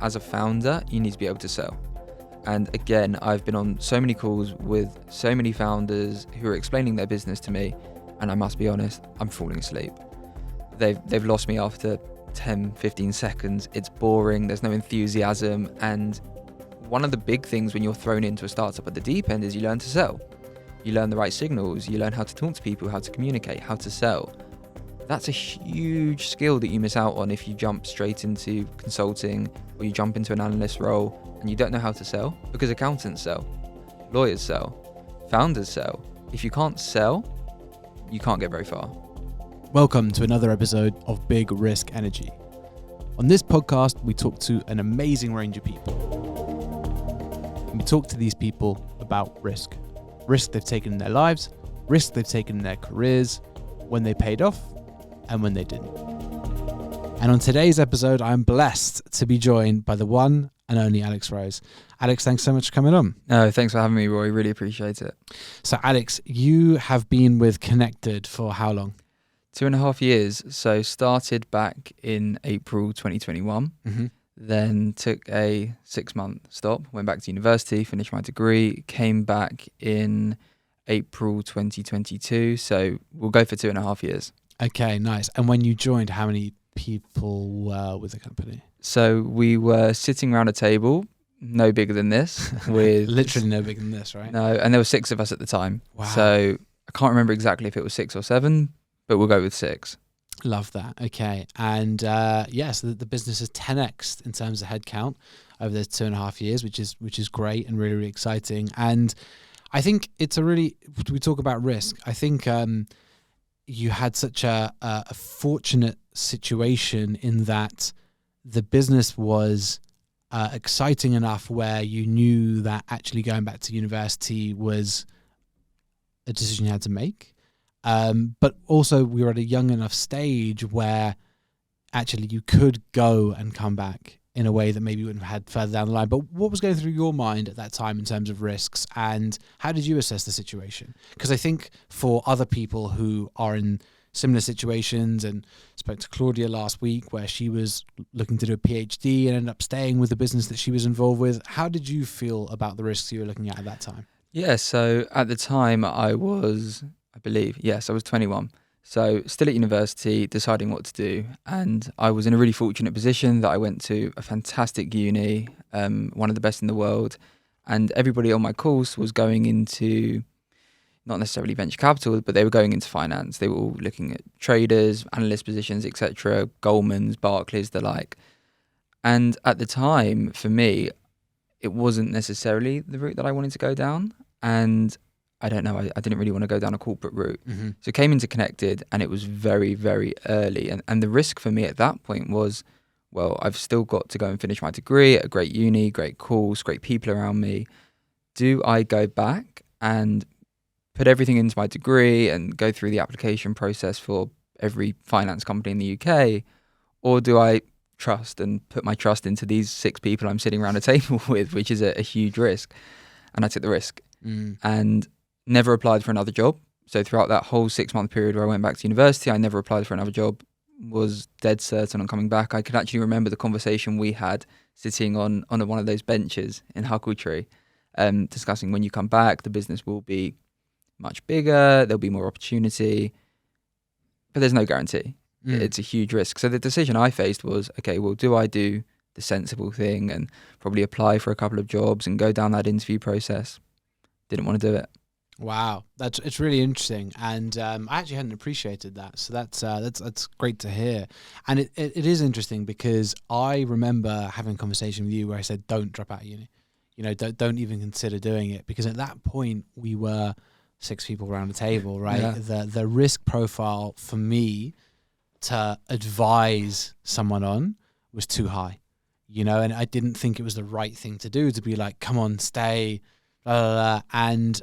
as a founder, you need to be able to sell. And again, I've been on so many calls with so many founders who are explaining their business to me, and I must be honest, I'm falling asleep. They've lost me after 10, 15 seconds. It's boring, there's no enthusiasm, and one of the big things when you're thrown into a startup at the deep end is you learn to sell. You learn the right signals, you learn how to talk to people, how to communicate, how to sell. That's a huge skill that you miss out on if you jump straight into consulting or you jump into an analyst role and you don't know how to sell, because accountants sell, lawyers sell, founders sell. If you can't sell, you can't get very far. Welcome to another episode of Big Risk Energy. On this podcast, we talk to an amazing range of people. And we talk to these people about risk. Risk they've taken in their lives, risk they've taken in their careers, when they paid off and when they didn't. And on today's episode, I'm blessed to be joined by the one and only Alex Roei. Alex, thanks so much for coming on. No, thanks for having me, Roei. Really appreciate it. So Alex, you have been with Connected for how long? 2.5 years. So started back in April 2021. Mm-hmm. Then took a 6-month stop, went back to university, finished my degree, came back in April 2022. So we'll go for 2.5 years. Okay, nice. And when you joined, how many people were with the company? So we were sitting around a table, no bigger than this. With literally no bigger than this, right? No, and there were 6 of us at the time. Wow. So I can't remember exactly if it was 6 or 7, but we'll go with 6. Love that. Okay. And yes, the business has 10x'd in terms of headcount over the 2.5 years, which is great and really, really exciting. And I think we talk about risk. I think you had such a fortunate situation in that the business was exciting enough where you knew that actually going back to university was a decision you had to make. But also we were at a young enough stage where actually you could go and come back in a way that maybe you wouldn't have had further down the line. But what was going through your mind at that time in terms of risks, and how did you assess the situation? Because I think for other people who are in similar situations, and spoke to Claudia last week where she was looking to do a PhD and ended up staying with the business that she was involved with. How did you feel about the risks you were looking at that time? Yeah, so at the time I was 21. So still at university, deciding what to do. And I was in a really fortunate position that I went to a fantastic uni, one of the best in the world. And everybody on my course was going into, not necessarily venture capital, but they were going into finance. They were all looking at traders, analyst positions, etc., Goldman's, Barclays, the like. And at the time, for me, it wasn't necessarily the route that I wanted to go down. And I don't know, I didn't really want to go down a corporate route. Mm-hmm. So came into Connected, and it was very, very early. And the risk for me at that point was, well, I've still got to go and finish my degree at a great uni, great course, great people around me. Do I go back and put everything into my degree and go through the application process for every finance company in the UK? Or do I trust and put my trust into these 6 people I'm sitting around a table with, which is a huge risk? And I took the risk. And never applied for another job. So throughout that whole 6-month period where I went back to university, I never applied for another job, was dead certain on coming back. I could actually remember the conversation we had sitting on one of those benches in Huckletree, discussing when you come back, the business will be much bigger, there'll be more opportunity, but there's no guarantee. It's a huge risk. So the decision I faced was, okay, well, do I do the sensible thing and probably apply for a couple of jobs and go down that interview process? Didn't want to do it. Wow, it's really interesting, and I actually hadn't appreciated that. So that's great to hear, and it is interesting because I remember having a conversation with you where I said, "Don't drop out of uni, don't even consider doing it," because at that point we were 6 people around a table, right? Yeah. The risk profile for me to advise someone on was too high, and I didn't think it was the right thing to do to be like, "Come on, stay," and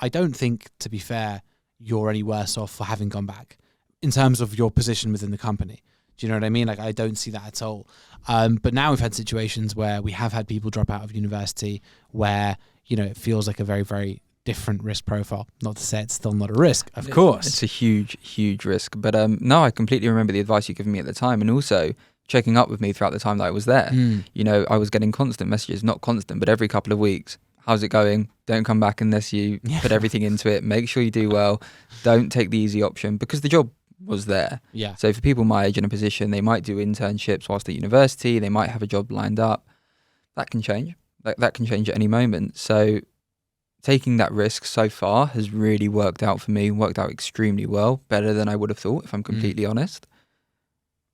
I don't think, to be fair, you're any worse off for having gone back in terms of your position within the company. Do you know what I mean? Like, I don't see that at all. But now we've had situations where we have had people drop out of university where, it feels like a very, very different risk profile. Not to say it's still not a risk, of course. It's a huge, huge risk. But no, I completely remember the advice you gave me at the time. And also, checking up with me throughout the time that I was there. Mm. You know, I was getting constant messages, not constant, but every couple of weeks. How's it going? Don't come back unless you Yeah. put everything into it. Make sure you do well. Don't take the easy option, because the job was there. Yeah. So for people my age in a position, they might do internships whilst at university. They might have a job lined up. That can change. That can change at any moment. So taking that risk so far has really worked out for me, worked out extremely well, better than I would have thought, if I'm completely honest.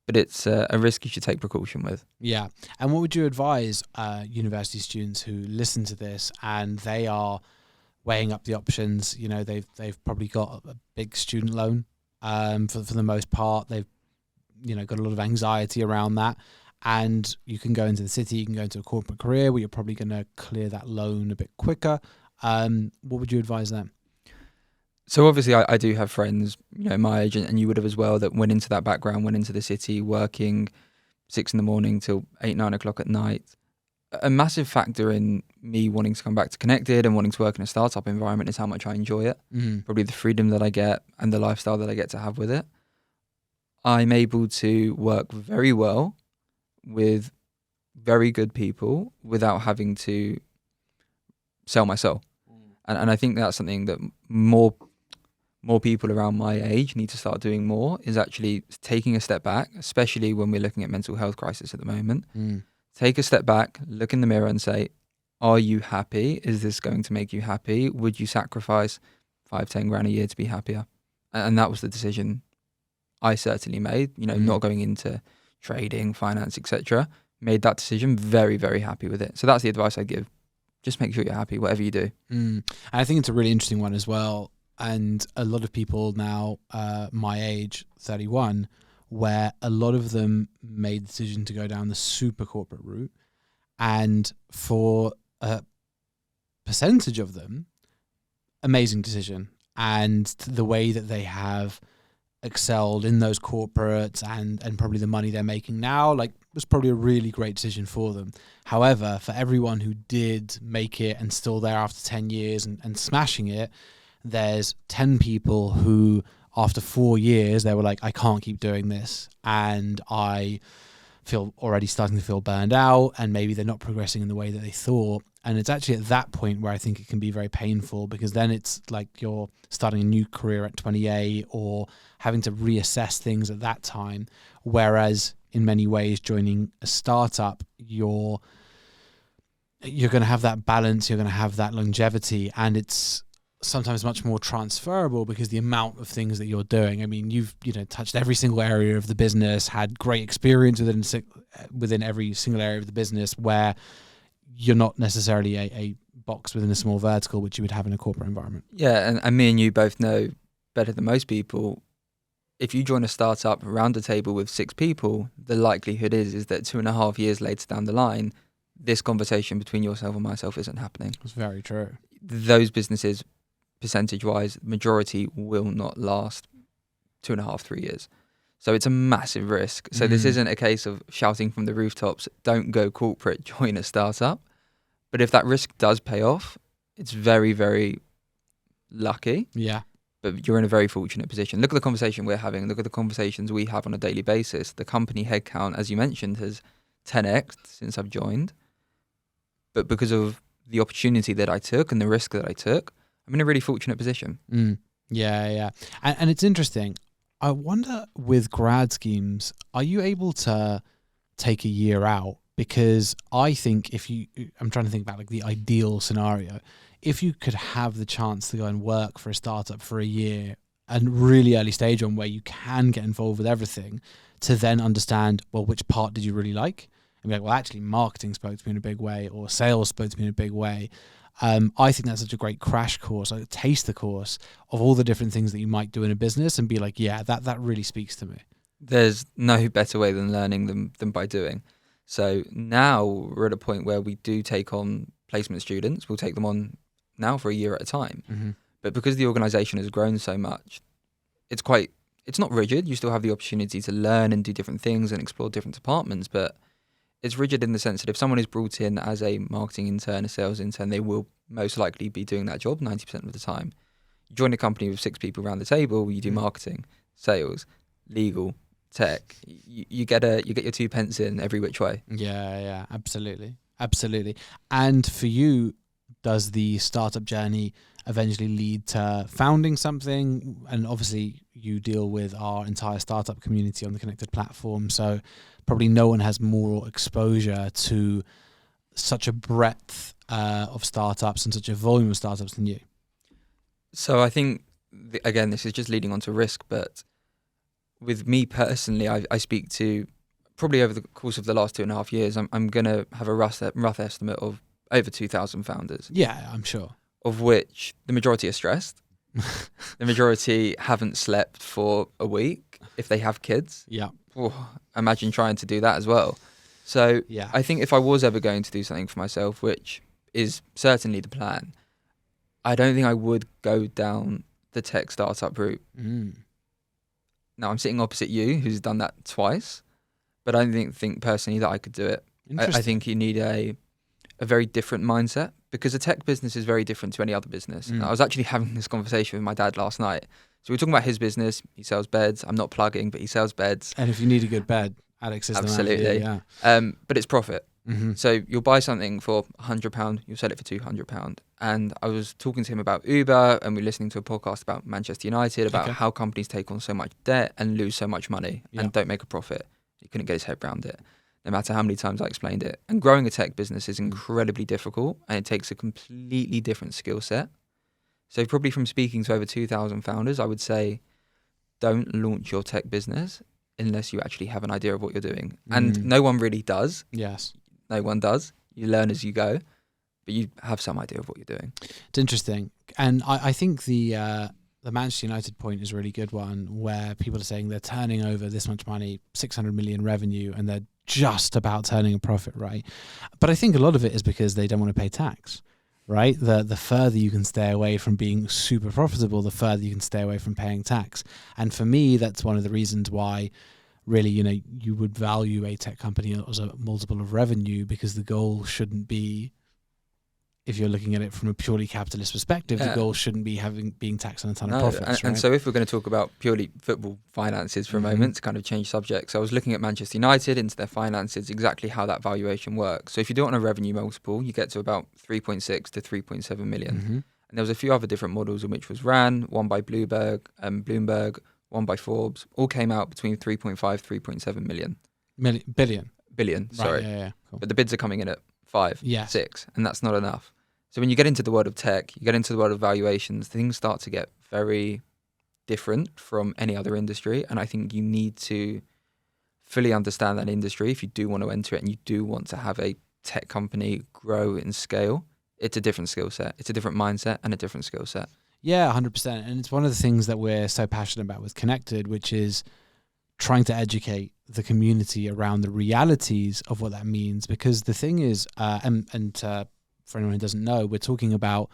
But it's a risk you should take precaution with. Yeah. And what would you advise university students who listen to this and they are weighing up the options? You know, they've probably got a big student loan for the most part. They've, you know, got a lot of anxiety around that. And you can go into the city, you can go into a corporate career where you're probably going to clear that loan a bit quicker. What would you advise them? So obviously I do have friends, you know, my age, and you would have as well, that went into that background, went into the city working 6 a.m. till 8, 9 o'clock at night. A massive factor in me wanting to come back to Connected and wanting to work in a startup environment is how much I enjoy it. Probably the freedom that I get and the lifestyle that I get to have with it. I'm able to work very well with very good people without having to sell my soul. And I think that's something that more people around my age need to start doing more, is actually taking a step back, especially when we're looking at mental health crisis at the moment. Take a step back, look in the mirror and say, are you happy? Is this going to make you happy? Would you sacrifice 5-10 grand a year to be happier? And that was the decision I certainly made, you know, not going into trading, finance, etc. Made that decision, very, very happy with it. So that's the advice I give. Just make sure you're happy, whatever you do. And I think it's a really interesting one as well. And a lot of people now, my age, 31, where a lot of them made the decision to go down the super corporate route. And for a percentage of them, amazing decision. And the way that they have excelled in those corporates and probably the money they're making now, like, was probably a really great decision for them. However, for everyone who did make it and still there after 10 years and smashing it, there's 10 people who after 4 years, they were like, I can't keep doing this. And I feel already starting to feel burned out, and maybe they're not progressing in the way that they thought. And it's actually at that point where I think it can be very painful, because then it's like you're starting a new career at 28 or having to reassess things at that time. Whereas in many ways, joining a startup, you're going to have that balance, you're going to have that longevity, and it's sometimes much more transferable because the amount of things that you're doing. I mean, you've touched every single area of the business, had great experience within every single area of the business, where you're not necessarily a box within a small vertical, which you would have in a corporate environment. Yeah, and me and you both know better than most people, if you join a startup around a table with 6 people, the likelihood is that 2.5 years later down the line, this conversation between yourself and myself isn't happening. That's very true. Those businesses, percentage-wise, majority will not last 2.5, 3 years. So it's a massive risk. So this isn't a case of shouting from the rooftops, don't go corporate, join a startup. But if that risk does pay off, it's very, very lucky. Yeah. But you're in a very fortunate position. Look at the conversation we're having. Look at the conversations we have on a daily basis. The company headcount, as you mentioned, has 10x since I've joined. But because of the opportunity that I took and the risk that I took, I'm in a really fortunate position. Yeah. And it's interesting. I wonder, with grad schemes, are you able to take a year out? Because I think I'm trying to think about like the ideal scenario. If you could have the chance to go and work for a startup for a year, and really early stage on, where you can get involved with everything, to then understand, well, which part did you really like? And be like, well, actually marketing spoke to me in a big way, or sales spoke to me in a big way. I think that's such a great crash course, like a taster course of all the different things that you might do in a business, and be like, yeah, that really speaks to me. There's no better way than learning than by doing. So now we're at a point where we do take on placement students. We'll take them on now for a year at a time. But because the organisation has grown so much, it's not rigid. You still have the opportunity to learn and do different things and explore different departments, but it's rigid in the sense that if someone is brought in as a marketing intern, a sales intern, they will most likely be doing that job 90% of the time. You join a company with 6 people around the table, you do marketing, sales, legal, tech, you get your 2 pence in every which way. Yeah, absolutely. And for you, does the startup journey eventually lead to founding something? And obviously, you deal with our entire startup community on the Connected platform, so probably no one has more exposure to such a breadth of startups and such a volume of startups than you. So I think, again, this is just leading on to risk, but with me personally, I speak to probably over the course of the last 2.5 years, I'm going to have a rough estimate of over 2,000 founders. Yeah, I'm sure. Of which the majority are stressed. The majority haven't slept for a week if they have kids. Yeah. Imagine trying to do that as well. So Yeah. I think if I was ever going to do something for myself, which is certainly the plan, I don't think I would go down the tech startup route. Now, I'm sitting opposite you, who's done that twice, but I don't think personally that I could do it. I think you need a very different mindset, because a tech business is very different to any other business. I was actually having this conversation with my dad last night. So we were talking about his business. He sells beds. I'm not plugging, but he sells beds. And if you need a good bed, Alex is absolutely the man for you, yeah. But it's profit. Mm-hmm. So you'll buy something for £100, you'll sell it for £200. And I was talking to him about Uber, and we're listening to a podcast about Manchester United, about how companies take on so much debt and lose so much money and don't make a profit. He couldn't get his head around it, no matter how many times I explained it. And growing a tech business is incredibly difficult, and it takes a completely different skill set. So probably from speaking to over 2,000 founders, I would say don't launch your tech business unless you actually have an idea of what you're doing. And no one really does. Yes. No one does. You learn as you go, but you have some idea of what you're doing. It's interesting. And I think the Manchester United point is a really good one, where people are saying they're turning over this much money, 600 million revenue, and they're just about turning a profit, right? But I think a lot of it is because they don't want to pay tax, right? The further you can stay away from being super profitable, the further you can stay away from paying tax. And for me, that's one of the reasons why really, you would value a tech company as a multiple of revenue, because the goal shouldn't be, if you're looking at it from a purely capitalist perspective, the goal shouldn't be being taxed on a ton of profits. And, right? and so if we're going to talk about purely football finances for a moment, to kind of change subjects, I was looking at Manchester United, into their finances, exactly how that valuation works. So if you do it on a revenue multiple, you get to about 3.6 to 3.7 million. And there was a few other different models in which was ran, one by Bloomberg, one by Forbes, all came out between 3.5, 3.7 million. Billion, sorry. Right, yeah, cool. But the bids are coming in at 5, Yes. 6, and that's not enough. So when you get into the world of tech, you get into the world of valuations, things start to get very different from any other industry. And I think you need to fully understand that industry if you do want to enter it and you do want to have a tech company grow and scale. It's a different skill set. It's a different mindset and a different skill set. Yeah, 100%. And it's one of the things that we're so passionate about with Connected, which is trying to educate the community around the realities of what that means. Because the thing is, for anyone who doesn't know, we're talking about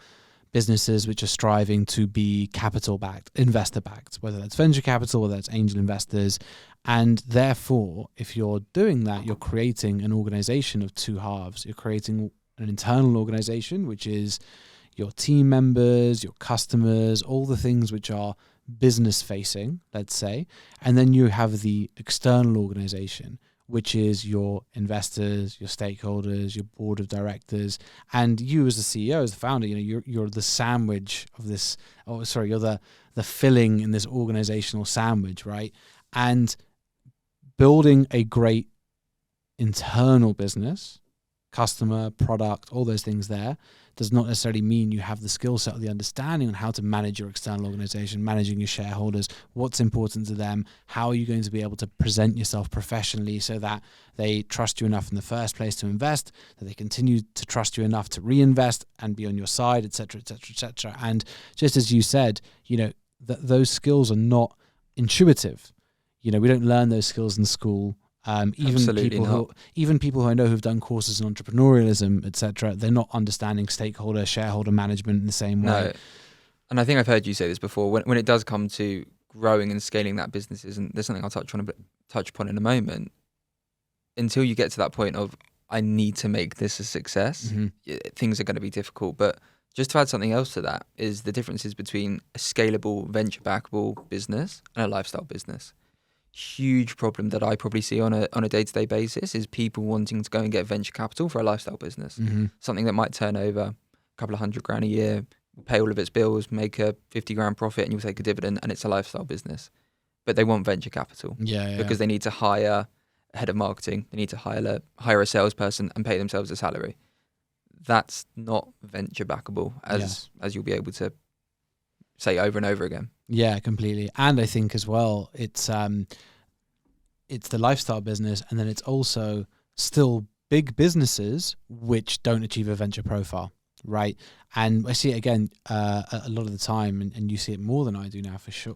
businesses which are striving to be capital-backed, investor-backed, whether that's venture capital, whether that's angel investors. And therefore, if you're doing that, you're creating an organization of two halves. You're creating an internal organization, which is your team members, your customers, all the things which are business facing, let's say. And then you have the external organization, which is your investors, your stakeholders, your board of directors, and you as the CEO, as the founder, you're the sandwich of this. Oh, sorry, you're the filling in this organizational sandwich, right? And building a great internal business, customer, product, all those things there, does not necessarily mean you have the skill set or the understanding on how to manage your external organization, managing your shareholders, what's important to them, how are you going to be able to present yourself professionally so that they trust you enough in the first place to invest, that they continue to trust you enough to reinvest and be on your side, et cetera, et cetera, et cetera. And just as you said, those skills are not intuitive. We don't learn those skills in school. Even people who I know who've done courses in entrepreneurialism, etc., they're not understanding shareholder management in the same way. No. And I think I've heard you say this before. When it does come to growing and scaling that businesses, and there's something I'll touch upon in a moment, until you get to that point of I need to make this a success, things are going to be difficult. But just to add something else to that is the differences between a scalable, venture-backable business and a lifestyle business. huge problem that I probably see on a day-to-day basis is people wanting to go and get venture capital for a lifestyle business, something that might turn over a couple of $100,000 a year, pay all of its bills, make a 50 grand profit, and you'll take a dividend, and it's a lifestyle business. But they want venture capital because they need to hire a head of marketing, they need to hire a salesperson and pay themselves a salary. That's not venture backable, as you'll be able to say over and over again. Yeah, completely. And I think as well, it's the lifestyle business, and then it's also still big businesses which don't achieve a venture profile, right? And I see it again a lot of the time, and you see it more than I do now for sure,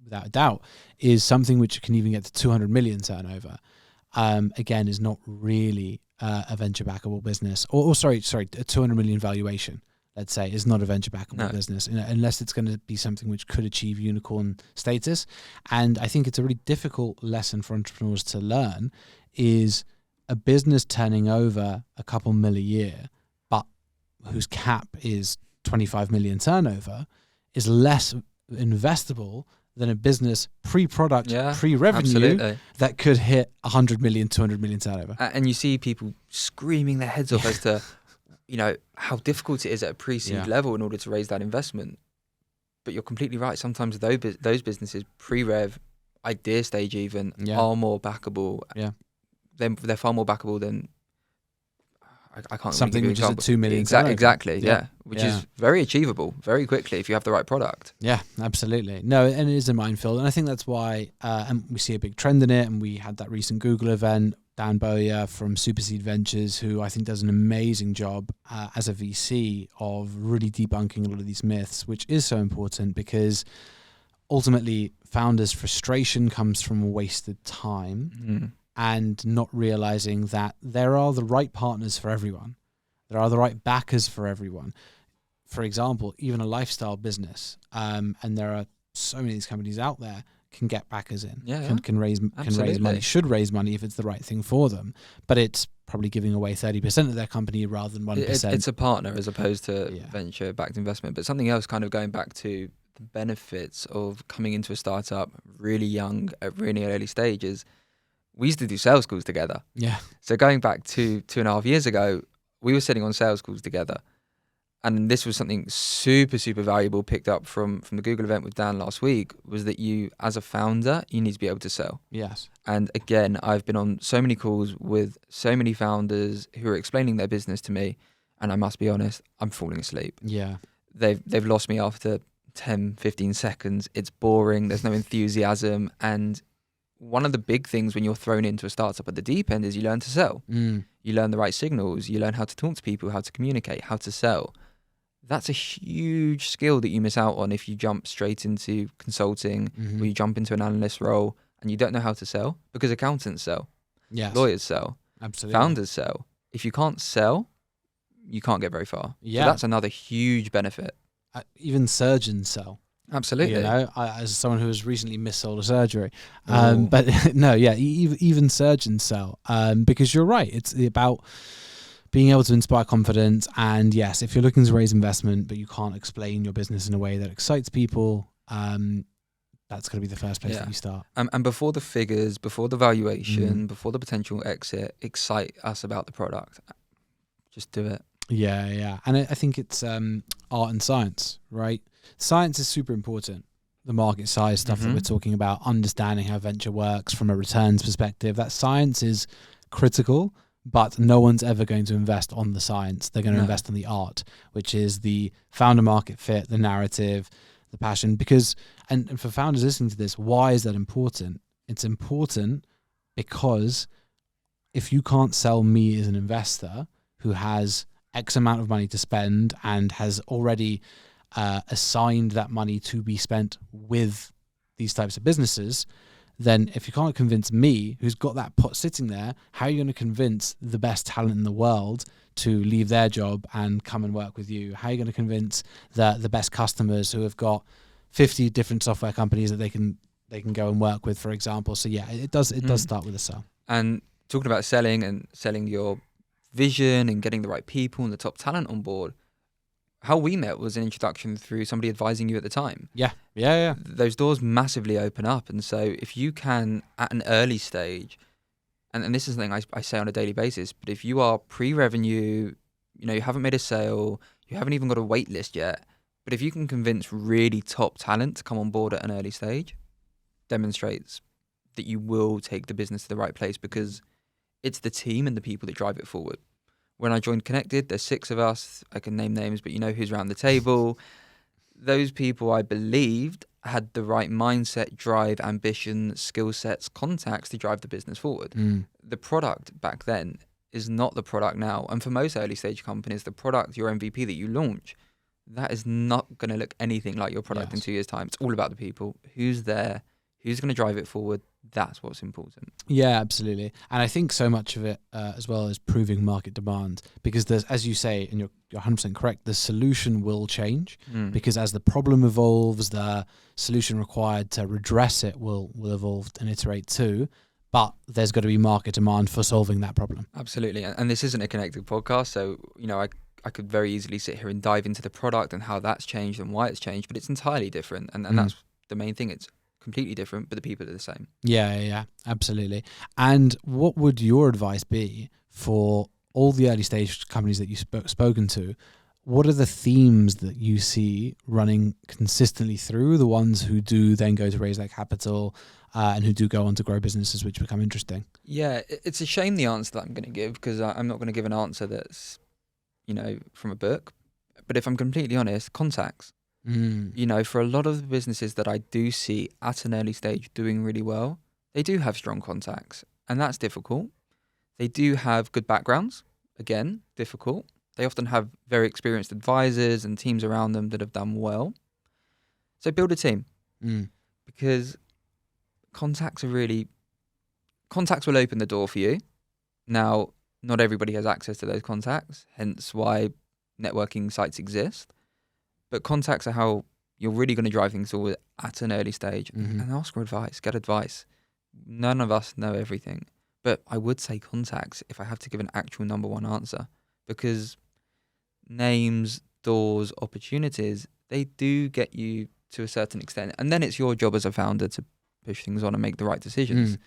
without a doubt, is something which can even get to 200 million turnover. Again, is not really a venture backable business, or sorry, a 200 million valuation. Let's say is not a venture backable business, unless it's going to be something which could achieve unicorn status. And I think it's a really difficult lesson for entrepreneurs to learn, is a business turning over a couple mil a year, but whose cap is 25 million turnover, is less investable than a business pre-product, pre-revenue that could hit 100 million, 200 million turnover. And you see people screaming their heads off as to, how difficult it is at a pre-seed level in order to raise that investment. But you're completely right. Sometimes those businesses, pre-rev, idea stage even, are more backable. Yeah. They're far more backable than, I can't something really which is at 2 million. Exactly. Which is very achievable very quickly if you have the right product. Yeah, absolutely. No, and it is a minefield. And I think that's why, and we see a big trend in it. And we had that recent Google event, Dan Bowyer from Superseed Ventures, who I think does an amazing job as a VC of really debunking a lot of these myths, which is so important because ultimately founders' frustration comes from wasted time and not realizing that there are the right partners for everyone. There are the right backers for everyone. For example, even a lifestyle business, and there are so many of these companies out there, can get backers in, can raise money, should raise money if it's the right thing for them. But it's probably giving away 30% of their company rather than 1%. It's a partner as opposed to venture-backed investment. But something else, kind of going back to the benefits of coming into a startup really young at really early stages, we used to do sales calls together. Yeah. So going back to 2.5 years ago, we were sitting on sales calls together. And this was something super, super valuable picked up from the Google event with Dan last week, was that you, as a founder, you need to be able to sell. Yes. And again, I've been on so many calls with so many founders who are explaining their business to me, and I must be honest, I'm falling asleep. Yeah. They've lost me after 10, 15 seconds. It's boring. There's no enthusiasm. And one of the big things when you're thrown into a startup at the deep end is you learn to sell. You learn the right signals. You learn how to talk to people, how to communicate, how to sell. That's a huge skill that you miss out on if you jump straight into consulting or you jump into an analyst role and you don't know how to sell, because accountants sell, lawyers sell, founders sell. If you can't sell, you can't get very far. Yeah. So that's another huge benefit. Even surgeons sell. Absolutely. As someone who has recently missold a surgery. But no, even surgeons sell. Because you're right. It's about being able to inspire confidence. And yes, if you're looking to raise investment, but you can't explain your business in a way that excites people, that's going to be the first place that you start. And before the figures, before the valuation, before the potential exit, excite us about the product. Just do it. Yeah. And I think it's art and science, right? Science is super important. The market size stuff that we're talking about, understanding how venture works from a returns perspective, that science is critical. But no one's ever going to invest on the science. They're going to invest on the art, which is the founder market fit, the narrative, the passion. Because, and for founders listening to this, why is that important? It's important because if you can't sell me as an investor who has X amount of money to spend and has already assigned that money to be spent with these types of businesses, then if you can't convince me, who's got that pot sitting there, how are you going to convince the best talent in the world to leave their job and come and work with you? How are you going to convince the best customers who have got 50 different software companies that they can go and work with, for example? So yeah, it does start with a sell. And talking about selling and selling your vision and getting the right people and the top talent on board, how we met was an introduction through somebody advising you at the time. Yeah. Those doors massively open up. And so if you can, at an early stage, and this is something I say on a daily basis, but if you are pre-revenue, you haven't made a sale, you haven't even got a wait list yet, but if you can convince really top talent to come on board at an early stage, demonstrates that you will take the business to the right place, because it's the team and the people that drive it forward. When I joined Connected, there's 6 of us. I can name names, but you know who's around the table. Those people, I believed, had the right mindset, drive, ambition, skill sets, contacts to drive the business forward. The product back then is not the product now. And for most early stage companies, the product, your MVP that you launch, that is not going to look anything like your product in 2 years' time. It's all about the people. Who's there? Who's going to drive it forward? That's what's important. Yeah, absolutely. And I think so much of it as well is proving market demand, because there's, as you say, and you're 100% correct, the solution will change because as the problem evolves, the solution required to redress it will evolve and iterate too. But there's got to be market demand for solving that problem. Absolutely. And this isn't a Connected podcast, so I could very easily sit here and dive into the product and how that's changed and why it's changed, but it's entirely different. And that's the main thing. It's completely different, but the people are the same. Yeah, absolutely. And what would your advice be for all the early stage companies that you've spoken to? What are the themes that you see running consistently through the ones who do then go to raise that capital and who do go on to grow businesses which become interesting? Yeah, it's a shame the answer that I'm going to give, because I'm not going to give an answer that's, from a book. But if I'm completely honest, contacts. For a lot of the businesses that I do see at an early stage doing really well, they do have strong contacts, and that's difficult. They do have good backgrounds, again, difficult. They often have very experienced advisors and teams around them that have done well. So build a team, because contacts will open the door for you. Now, not everybody has access to those contacts, hence why networking sites exist. But contacts are how you're really going to drive things forward at an early stage. And ask for advice, get advice. None of us know everything. But I would say contacts if I have to give an actual number one answer, because names, doors, opportunities, they do get you to a certain extent. And then it's your job as a founder to push things on and make the right decisions.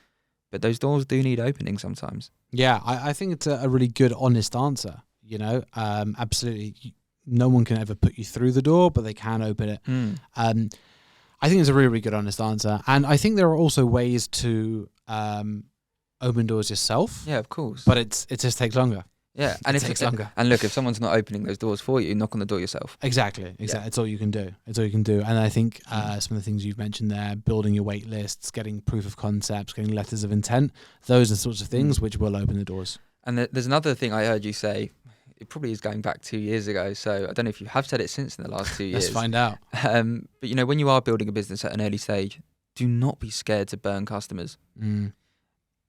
But those doors do need opening sometimes. Yeah, I think it's a really good, honest answer. Absolutely. No one can ever put you through the door, but they can open it. I think it's a really, really good, honest answer. And I think there are also ways to open doors yourself. Yeah, of course. But it just takes longer. Yeah, and it takes longer. And look, if someone's not opening those doors for you, knock on the door yourself. Exactly. Yeah. It's all you can do. And I think some of the things you've mentioned there, building your wait lists, getting proof of concepts, getting letters of intent, those are the sorts of things which will open the doors. And there's another thing I heard you say. It probably is going back 2 years ago, so I don't know if you have said it since in the last 2 years. Let's find out. But when you are building a business at an early stage, do not be scared to burn customers.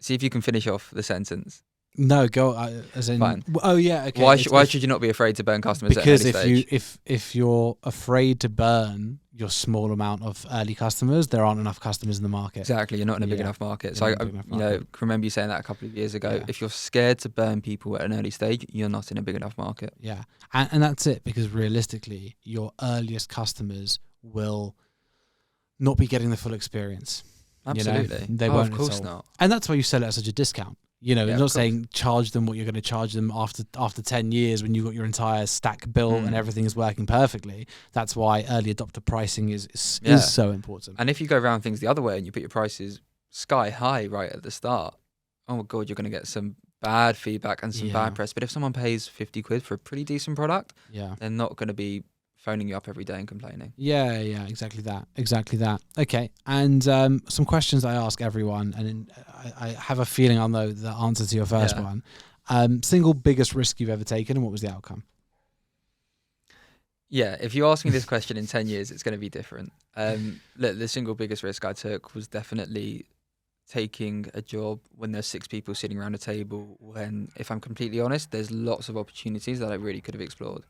See if you can finish off the sentence. No, go as in. Fine. Oh yeah, okay. Why should you not be afraid to burn customers at an early stage? Because if you're afraid to burn your small amount of early customers, there aren't enough customers in the market. Exactly, you're not in a big enough market. So I remember you saying that a couple of years ago. Yeah. If you're scared to burn people at an early stage, you're not in a big enough market. Yeah, and that's it, because realistically, your earliest customers will not be getting the full experience. Absolutely, they won't. Of course not. And that's why you sell it at such a discount. You're not saying charge them what you're going to charge them after 10 years when you've got your entire stack built and everything is working perfectly. That's why early adopter pricing is so important. And if you go around things the other way and you put your prices sky high right at the start, oh my God, you're going to get some bad feedback and some bad press. But if someone pays 50 quid for a pretty decent product, they're not going to be phoning you up every day and complaining. Yeah, exactly that. Okay, and some questions I ask everyone, and I have a feeling I'll know the answer to your first one. Single biggest risk you've ever taken, and what was the outcome? Yeah, if you ask me this question in 10 years, it's going to be different. Look, the single biggest risk I took was definitely taking a job when there's 6 people sitting around a table, when, if I'm completely honest, there's lots of opportunities that I really could have explored.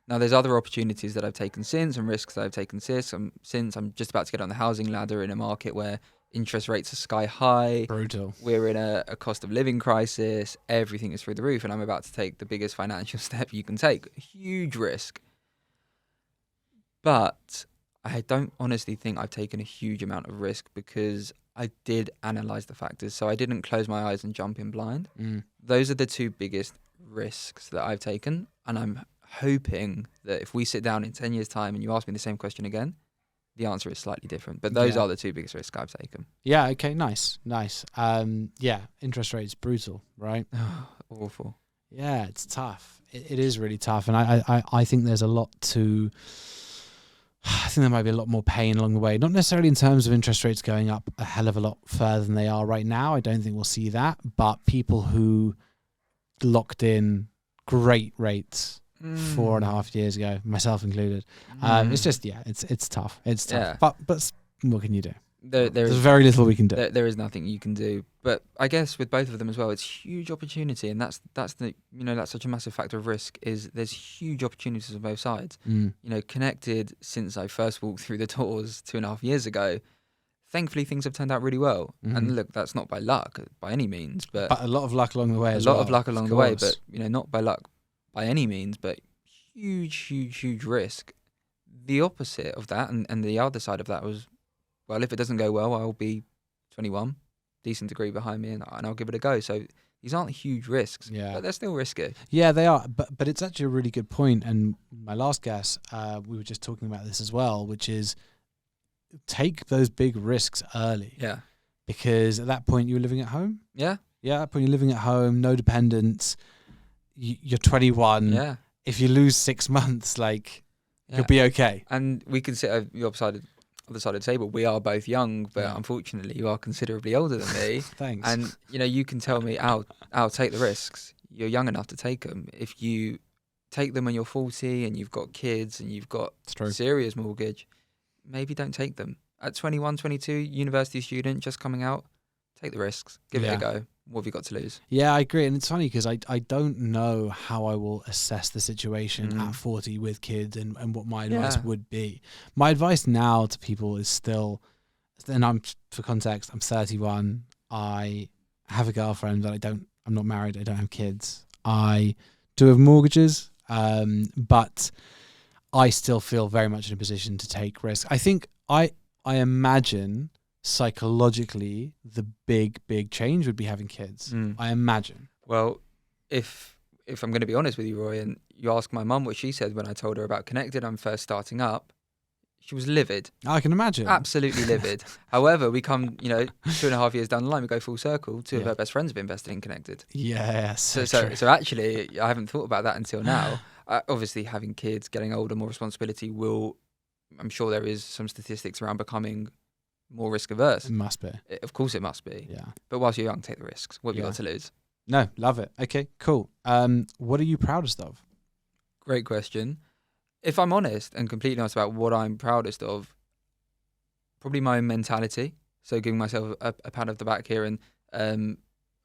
Now, there's other opportunities that I've taken since and risks that I've taken since. I'm just about to get on the housing ladder in a market where interest rates are sky high. Brutal. We're in a cost of living crisis. Everything is through the roof, and I'm about to take the biggest financial step you can take. A huge risk. But I don't honestly think I've taken a huge amount of risk because I did analyze the factors. So I didn't close my eyes and jump in blind. Mm. Those are the two biggest risks that I've taken. And I'm hoping that if we sit down in 10 years' time and you ask me the same question again, the answer is slightly different. But those Yeah. are the two biggest risks I've taken. Yeah. Okay. Nice. Yeah. Interest rates brutal, right? Awful. Yeah. It's tough. It is really tough, and I think there's a lot to. I think there might be a lot more pain along the way. Not necessarily in terms of interest rates going up a hell of a lot further than they are right now. I don't think we'll see that. But people who locked in great rates 4.5 years ago, myself included, it's just it's tough. It's tough. Yeah. But what can you do? There's very little we can do. There is nothing you can do. But I guess with both of them as well, it's huge opportunity, and that's the that's such a massive factor of risk. Is there's huge opportunities on both sides. Connected since I first walked through the doors 2.5 years ago. Thankfully, things have turned out really well. And look, that's not by luck by any means, but a lot of luck along the way. A lot of luck along the way, but not by luck by any means, but huge risk. The opposite of that, and the other side of that was, well, if it doesn't go well, I'll be 21, decent degree behind me, and I'll give it a go. So these aren't huge risks, but they're still risky. Yeah, they are. But it's actually a really good point. And my last guess, we were just talking about this as well, which is take those big risks early. Yeah. Because at that point you're living at home. Yeah. Yeah, at that point you're living at home, no dependents. You're 21. Yeah. If you lose 6 months, you'll be okay. And we can sit on the other side of the table. We are both young, but unfortunately you are considerably older than me. Thanks. And you can tell me, I'll take the risks. You're young enough to take them. If you take them when you're 40 and you've got kids and you've got serious mortgage, maybe don't take them. At 21, 22, university student just coming out, take the risks. Give it a go. What have you got to lose? Yeah, I agree. And it's funny because I don't know how I will assess the situation at 40 with kids and what my advice would be. My advice now to people is still, and for context, I'm 31. I have a girlfriend, but I'm not married. I don't have kids. I do have mortgages, but I still feel very much in a position to take risks. I think I imagine psychologically the big change would be having kids. I imagine. Well, if I'm going to be honest with you, Roei, and you ask my mum what she said when I told her about Connected, I'm first starting up, she was livid. I can imagine. Absolutely livid. However, we come, 2.5 years down the line, we go full circle. Two of her best friends have invested in Connected. Yeah. So actually, I haven't thought about that until now. Obviously, having kids, getting older, more responsibility I'm sure there is some statistics around becoming more risk averse. It must be. Of course it must be. Yeah. But whilst you're young, take the risks. What have you got to lose? No, love it. Okay, cool. What are you proudest of? Great question. If I'm honest and completely honest about what I'm proudest of, probably my own mentality. So giving myself a pat on the back here, and I'm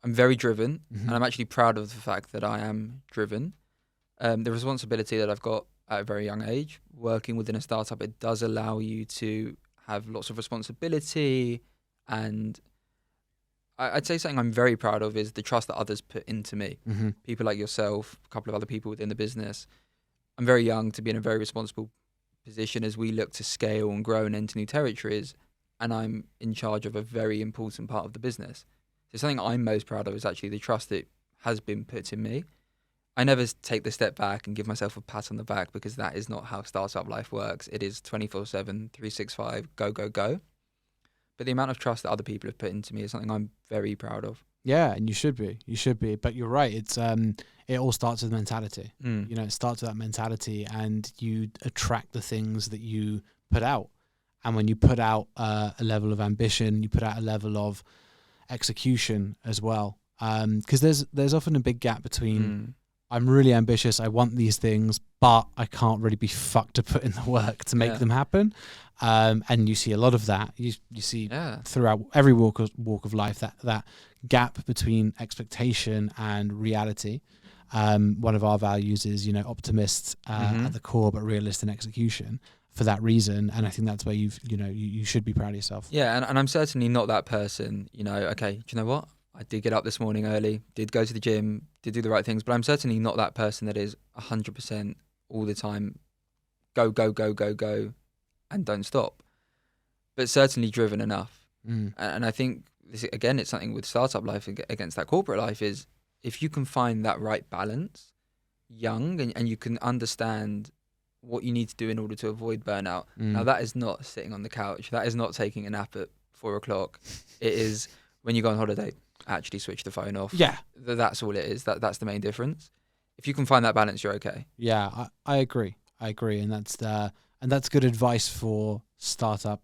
very driven, and I'm actually proud of the fact that I am driven. The responsibility that I've got at a very young age, working within a startup, it does allow you to have lots of responsibility, and I'd say something I'm very proud of is the trust that others put into me. People like yourself, a couple of other people within the business. I'm very young to be in a very responsible position as we look to scale and grow and enter new territories, and I'm in charge of a very important part of the business. So something I'm most proud of is actually the trust that has been put in me. I never take the step back and give myself a pat on the back, because that is not how startup life works. It is 24/7, 365, go. But the amount of trust that other people have put into me is something I'm very proud of. Yeah, and you should be. But you're right. It's it all starts with mentality. It starts with that mentality, and you attract the things that you put out. And when you put out a level of ambition, you put out a level of execution as well. Because there's often a big gap between I'm really ambitious, I want these things, but I can't really be fucked to put in the work to make them happen. And you see a lot of that. You see throughout every walk of life that gap between expectation and reality. One of our values is optimists at the core, but realist in execution. For that reason, and I think that's where you should be proud of yourself. Yeah, and I'm certainly not that person. Okay, do you know what? I did get up this morning early, did go to the gym, did do the right things, but I'm certainly not that person that is 100% all the time go, go, go, go, go, and don't stop. But certainly driven enough. And I think, this, again, it's something with startup life against that corporate life is if you can find that right balance young and you can understand what you need to do in order to avoid burnout. Now, that is not sitting on the couch. That is not taking a nap at 4 o'clock. It is when you go on holiday, actually switch the phone off. Yeah. That's all it is. That's the main difference. If you can find that balance, you're okay. Yeah, I agree. And that's good advice for startup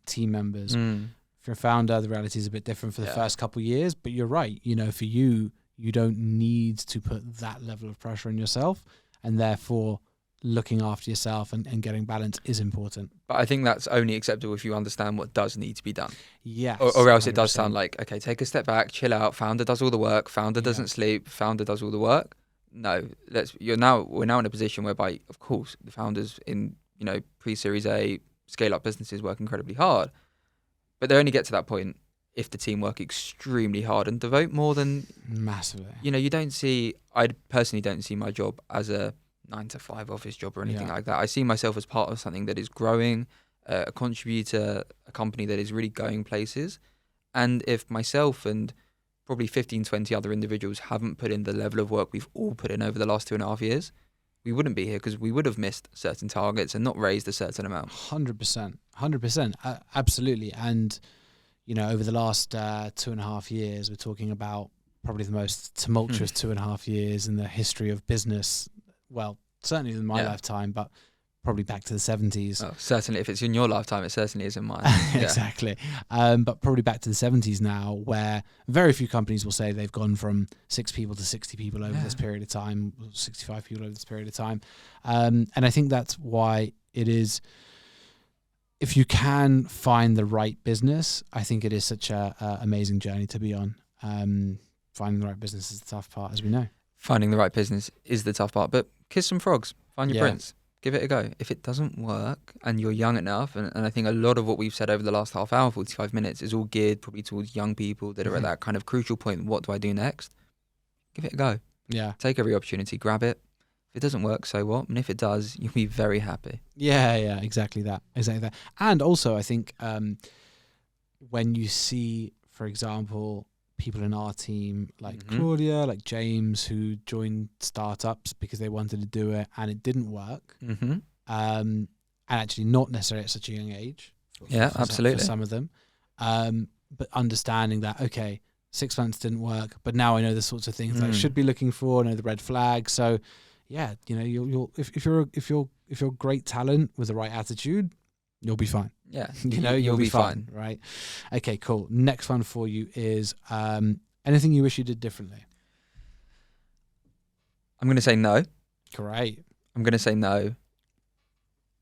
team members. If you're a founder, the reality is a bit different for the first couple of years, but you're right. For you don't need to put that level of pressure on yourself, and therefore looking after yourself and getting balance is important. But I think that's only acceptable if you understand what does need to be done. Yes. Or else 100%. It does 100%. sound like, okay, take a step back, chill out. Founder does all the work. Founder doesn't sleep. Founder does all the work. No, we're now in a position whereby, of course, the founders in pre-Series A scale-up businesses work incredibly hard, but they only get to that point if the team work extremely hard and devote more than massively. I personally don't see my job as a 9-to-5 office job or anything like that. I see myself as part of something that is growing, a contributor, a company that is really going places. And if myself and probably 15, 20 other individuals haven't put in the level of work we've all put in over the last 2.5 years, we wouldn't be here because we would have missed certain targets and not raised a certain amount. 100%. Absolutely. And, over the last 2.5 years, we're talking about probably the most tumultuous 2.5 years in the history of business. Well, certainly in my lifetime, but probably back to the 70s. Oh, certainly, if it's in your lifetime, it certainly is in mine. Exactly. But probably back to the 70s now, where very few companies will say they've gone from 6 people to 60 people over this period of time, 65 people over this period of time. And I think that's why it is, if you can find the right business, I think it is such a amazing journey to be on. Finding the right business is the tough part, as we know. Finding the right business is the tough part, but kiss some frogs, find your prince, give it a go. If it doesn't work and you're young enough, and I think a lot of what we've said over the last half hour, 45 minutes, is all geared probably towards young people that are at that kind of crucial point. What do I do next? Give it a go. Yeah. Take every opportunity, grab it. If it doesn't work, so what? And if it does, you'll be very happy. Yeah, exactly that. And also, I think when you see, for example, people in our team like Claudia, like James, who joined startups because they wanted to do it and it didn't work, and actually not necessarily at such a young age. Absolutely. For some of them, but understanding that, okay, 6 months didn't work, but now I know the sorts of things that I should be looking for, know the red flags. So, yeah, you'll if you're great talent with the right attitude, you'll be fine. Yeah, you'll be fine, right? Okay, cool. Next one for you is anything you wish you did differently? I'm going to say no. Great. I'm going to say no.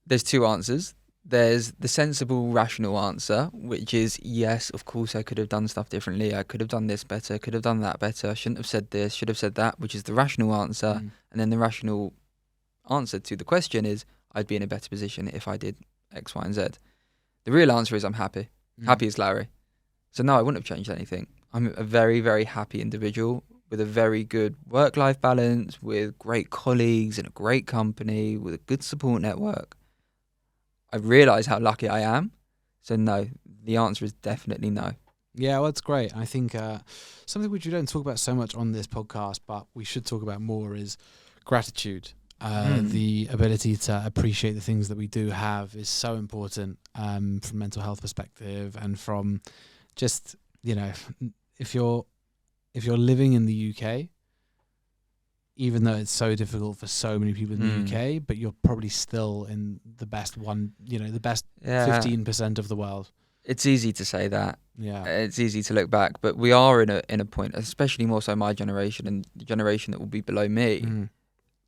There's 2 answers. There's the sensible, rational answer, which is, yes, of course, I could have done stuff differently. I could have done this better, could have done that better. I shouldn't have said this, should have said that, which is the rational answer. And then the rational answer to the question is, I'd be in a better position if I did X, Y, and Z. The real answer is I'm happy. Happy as Larry. So no, I wouldn't have changed anything. I'm a very, very happy individual with a very good work-life balance, with great colleagues in a great company, with a good support network. I realise how lucky I am. So no, the answer is definitely no. Yeah, well, that's great. I think something which we don't talk about so much on this podcast, but we should talk about more, is gratitude. The ability to appreciate the things that we do have is so important from a mental health perspective, and from just, if you're living in the UK, even though it's so difficult for so many people in the UK, but you're probably still in the best 15% of the world. It's easy to say that. Yeah. It's easy to look back, but we are in a point, especially more so my generation and the generation that will be below me.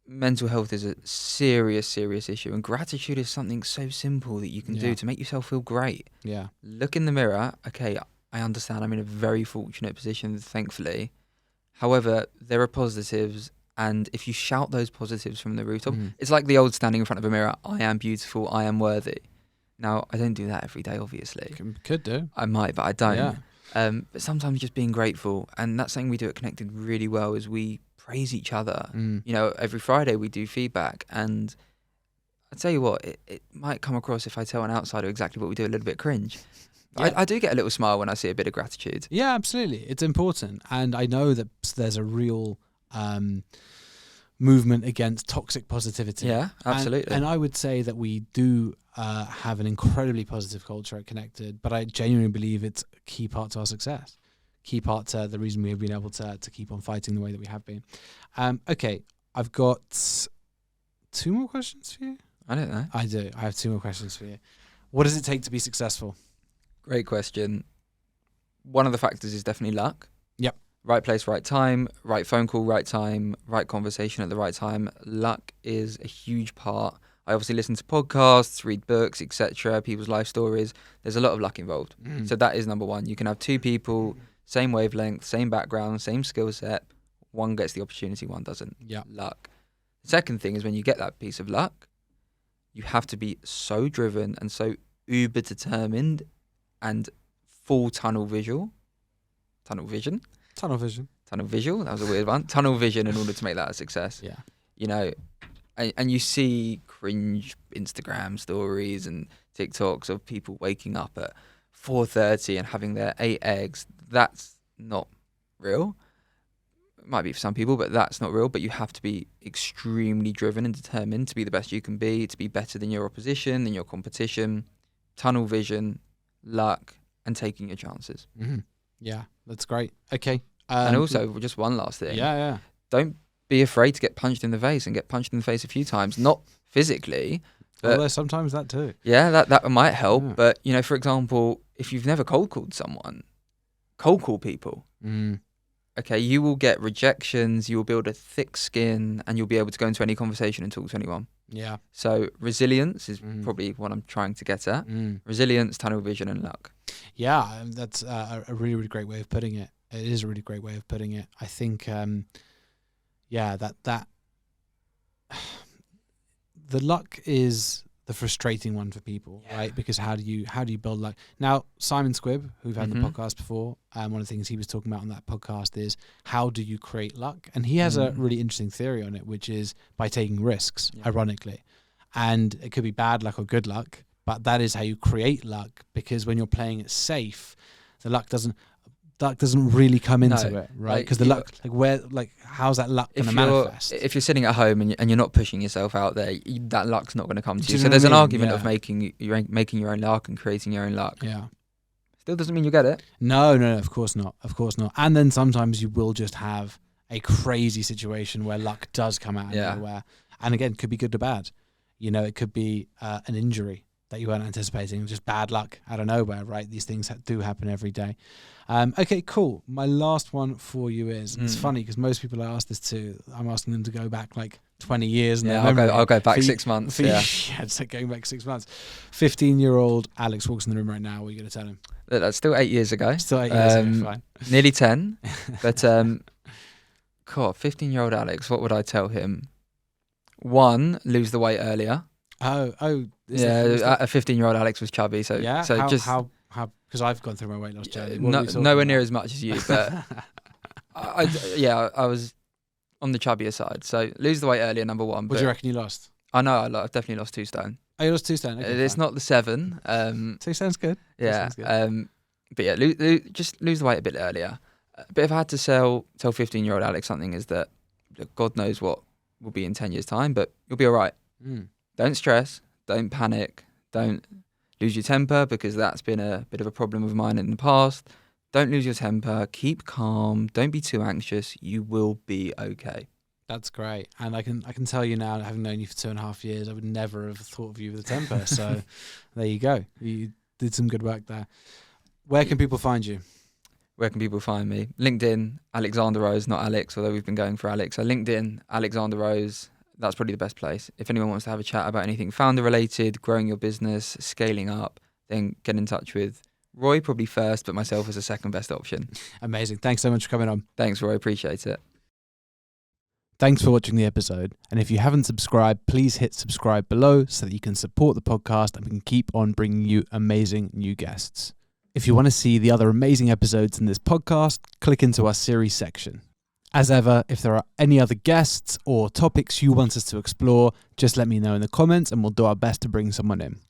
Mental health is a serious issue, and gratitude is something so simple that you can do to make yourself feel great. Yeah. Look in the mirror. Okay, I understand I'm in a very fortunate position, thankfully. However, there are positives, and if you shout those positives from the rooftop, it's like the old standing in front of a mirror, I am beautiful, I am worthy. Now, I don't do that every day, obviously. Could do. I might, but I don't. Yeah. But sometimes just being grateful, and that's something we do at Connected really well, is we praise each other. Every Friday we do feedback, and I tell you what, it might come across, if I tell an outsider exactly what we do, a little bit cringe. Yeah. I do get a little smile when I see a bit of gratitude. Yeah, absolutely. It's important. And I know that there's a real movement against toxic positivity. Yeah, absolutely. And I would say that we do have an incredibly positive culture at Connected, but I genuinely believe it's a key part to our success, key part to the reason we have been able to keep on fighting the way that we have been. Okay, I've got 2 more questions for you. I don't know. I do. I have 2 more questions for you. What does it take to be successful? Great question. One of the factors is definitely luck. Yep. Right place, right time, right phone call, right time, right conversation at the right time. Luck is a huge part. I obviously listen to podcasts, read books, etc., people's life stories. There's a lot of luck involved. So that is number one. You can have 2 people, same wavelength, same background, same skill set. One gets the opportunity, one doesn't. Yeah. Luck. The second thing is when you get that piece of luck, you have to be so driven and so uber determined and full tunnel vision. Tunnel vision. That was a weird one. Tunnel vision in order to make that a success. Yeah. You know, and you see cringe Instagram stories and TikToks of people waking up at 4:30 and having their 8 eggs. That's not real. It might be for some people, but that's not real. But you have to be extremely driven and determined to be the best you can be, to be better than your opposition, than your competition. Tunnel vision, luck, and taking your chances. Mm-hmm. Yeah, that's great. Okay. And also, just one last thing. Yeah. Don't be afraid to get punched in the face, and get punched in the face a few times. Not physically, but although sometimes that too. Yeah, that might help. Yeah. But, you know, for example, if you've never cold called someone, cold call people. Okay, you will get rejections, you will build a thick skin, and you'll be able to go into any conversation and talk to anyone. Yeah. So resilience is probably what I'm trying to get at. Resilience, tunnel vision, and luck. Yeah, that's a really, really great way of putting it. It is a really great way of putting it. I think, that the luck is the frustrating one for people, right? Because how do you build luck? Now, Simon Squibb, who we've had on the podcast before, one of the things he was talking about on that podcast is how do you create luck? And he has a really interesting theory on it, which is by taking risks, ironically. And it could be bad luck or good luck, but that is how you create luck, because when you're playing it safe, the luck doesn't really come into it, right? Because the luck, how's that luck going to manifest? If you're sitting at home and you're not pushing yourself out there, that luck's not going to come to you. So know there's what an I mean? argument Yeah. of making your own luck and creating your own luck. Yeah. Still doesn't mean you get it. No, of course not. Of course not. And then sometimes you will just have a crazy situation where luck does come out of nowhere. And again, could be good or bad. You know, it could be an injury that you weren't anticipating, just bad luck out of nowhere, right? These things do happen every day. Okay, cool. My last one for you is, it's funny because most people I ask this to, I'm asking them to go back like 20 years. And I'll go back 6 months. It's like going back 6 months. 15-year-old Alex walks in the room right now. What are you going to tell him? That's still 8 years ago. Still 8 years ago, fine. Nearly 10. But, 15-year-old Alex, what would I tell him? 1, lose the weight earlier. Oh. A 15-year-old Alex was chubby. So, how because I've gone through my weight loss journey. Nowhere near as much as you, but I was on the chubbier side. So lose the weight earlier, number 1. What do you reckon you lost? I know I've definitely lost 2 stone. Oh, you lost 2 stone? Okay, it's not the 7. 2 stone's good. Yeah. But yeah, just lose the weight a bit earlier. But if I had to tell 15-year-old Alex something, is that God knows what will be in 10 years' time, but you'll be all right. Don't stress. Don't panic. Don't lose your temper, because that's been a bit of a problem of mine in the past. Don't lose your temper. Keep calm. Don't be too anxious. You will be okay. That's great. And I can tell you now, having known you for 2.5 years, I would never have thought of you with a temper. So there you go. You did some good work there. Where can people find you? Where can people find me? LinkedIn, Alexander Rose, not Alex, although we've been going for Alex. So LinkedIn, Alexander Rose. That's probably the best place. If anyone wants to have a chat about anything founder related, growing your business, scaling up, then get in touch with Roei probably first, but myself as a second best option. Amazing. Thanks so much for coming on. Thanks, Roei. Appreciate it. Thanks for watching the episode. And if you haven't subscribed, please hit subscribe below so that you can support the podcast and we can keep on bringing you amazing new guests. If you want to see the other amazing episodes in this podcast, click into our series section. As ever, if there are any other guests or topics you want us to explore, just let me know in the comments and we'll do our best to bring someone in.